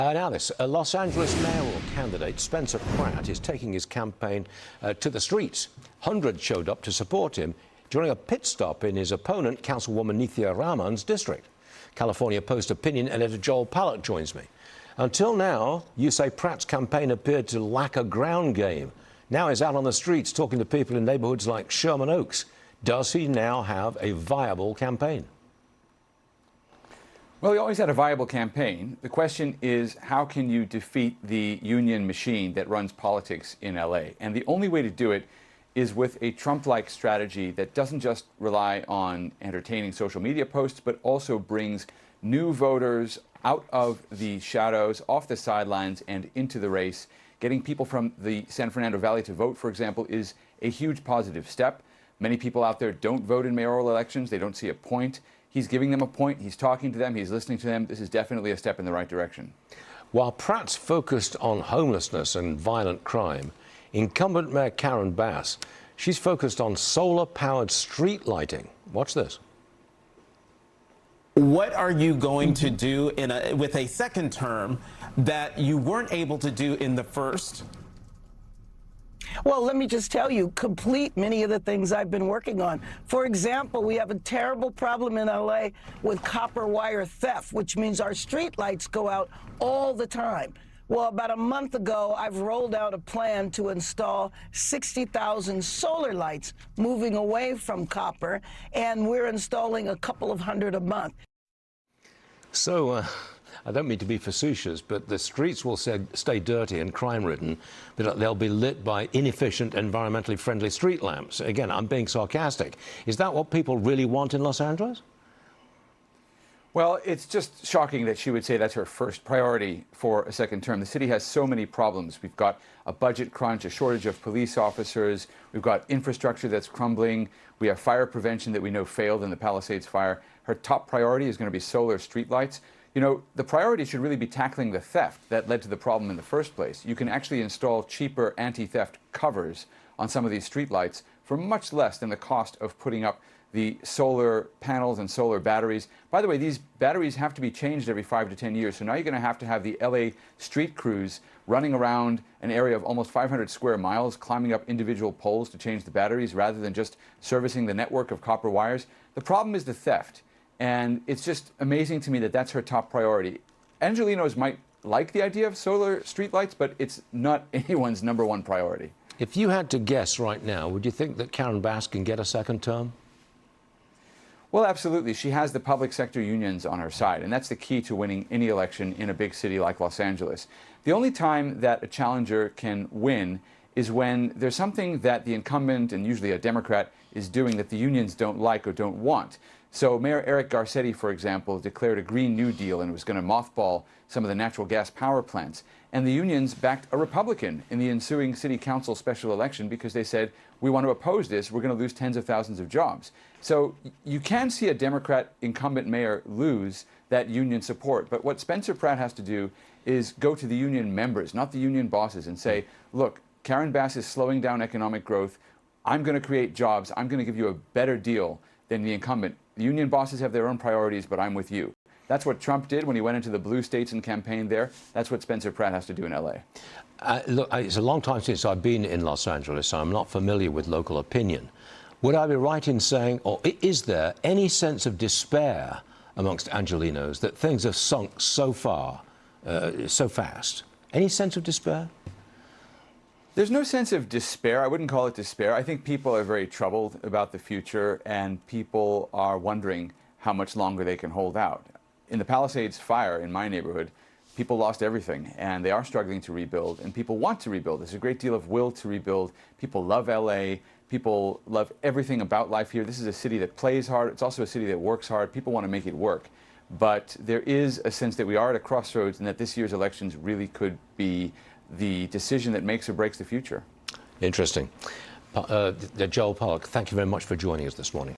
Now this, a Los Angeles mayoral candidate, Spencer Pratt, is taking his campaign to the streets. Hundreds showed up to support him during a pit stop in his opponent, Councilwoman Nithya Raman's district. California Post opinion editor Joel Pollak joins me. Until now, you say Pratt's campaign appeared to lack a ground game. Now he's out on the streets talking to people in neighborhoods like Sherman Oaks. Does he now have a viable campaign? Well, he always had a viable campaign. The question is, how can you defeat the union machine that runs politics in LA? And the only way to do it is with a Trump-like strategy that doesn't just rely on entertaining social media posts, but also brings new voters out of the shadows, off the sidelines, and into the race. Getting people from the San Fernando Valley to vote, for example, is a huge positive step. Many people out there don't vote in mayoral elections. They don't see a point. He's giving them a point. He's talking to them. He's listening to them. This is definitely a step in the right direction. While Pratt's focused on homelessness and violent crime, incumbent Mayor Karen Bass, she's focused on solar-powered street lighting. Watch this. What are you going to do with a second term that you weren't able to do in the first? Well, let me just tell you, complete many of the things I've been working on. For example, we have a terrible problem in LA with copper wire theft, which means our street lights go out all the time. Well, about a month ago, I've rolled out a plan to install 60,000 solar lights, moving away from copper, and we're installing a couple of hundred a month. So, I don't mean to be facetious, but the streets will stay dirty and crime-ridden, but they'll be lit by inefficient, environmentally friendly street lamps. Again, I'm being sarcastic. Is that what people really want in Los Angeles? Well, it's just shocking that she would say that's her first priority for a second term. The city has so many problems. We've got a budget crunch, a shortage of police officers. We've got infrastructure that's crumbling. We have fire prevention that we know failed in the Palisades fire. Her top priority is going to be solar streetlights. You know, the priority should really be tackling the theft that led to the problem in the first place. You can actually install cheaper anti-theft covers on some of these streetlights for much less than the cost of putting up the solar panels and solar batteries. By the way, these batteries have to be changed every 5 to 10 years, so now you're going to have the LA street crews running around an area of almost 500 square miles, climbing up individual poles to change the batteries rather than just servicing the network of copper wires. The problem is the theft. And it's just amazing to me that that's her top priority. Angelenos might like the idea of solar streetlights, but it's not anyone's #1 priority. If you had to guess right now, would you think that Karen Bass can get a second term? Well, absolutely. She has the public sector unions on her side, and that's the key to winning any election in a big city like Los Angeles. The only time that a challenger can win is when there's something that the incumbent, and usually a Democrat, is doing that the unions don't like or don't want. So Mayor Eric Garcetti, for example, declared a Green New Deal and was going to mothball some of the natural gas power plants. And the unions backed a Republican in the ensuing city council special election because they said, we want to oppose this, we're going to lose tens of thousands of jobs. So you can see a Democrat incumbent mayor lose that union support. But what Spencer Pratt has to do is go to the union members, not the union bosses, and say, look, Karen Bass is slowing down economic growth. I'm going to create jobs. I'm going to give you a better deal than the incumbent. The union bosses have their own priorities, but I'm with you. That's what Trump did when he went into the blue states and campaigned there. That's what Spencer Pratt has to do in LA. Look, it's a long time since I've been in Los Angeles, so I'm not familiar with local opinion. Would I be right in saying, or is there any sense of despair amongst Angelenos that things have sunk so far, so fast? Any sense of despair? There's no sense of despair. I wouldn't call it despair. I think people are very troubled about the future, and people are wondering how much longer they can hold out. In the Palisades fire in my neighborhood, people lost everything, and they are struggling to rebuild, and people want to rebuild. There's a great deal of will to rebuild. People love LA. People love everything about life here. This is a city that plays hard. It's also a city that works hard. People want to make it work. But there is a sense that we are at a crossroads and that this year's elections really could be the decision that makes or breaks the future. Interesting. Joel Pollak, thank you very much for joining us this morning.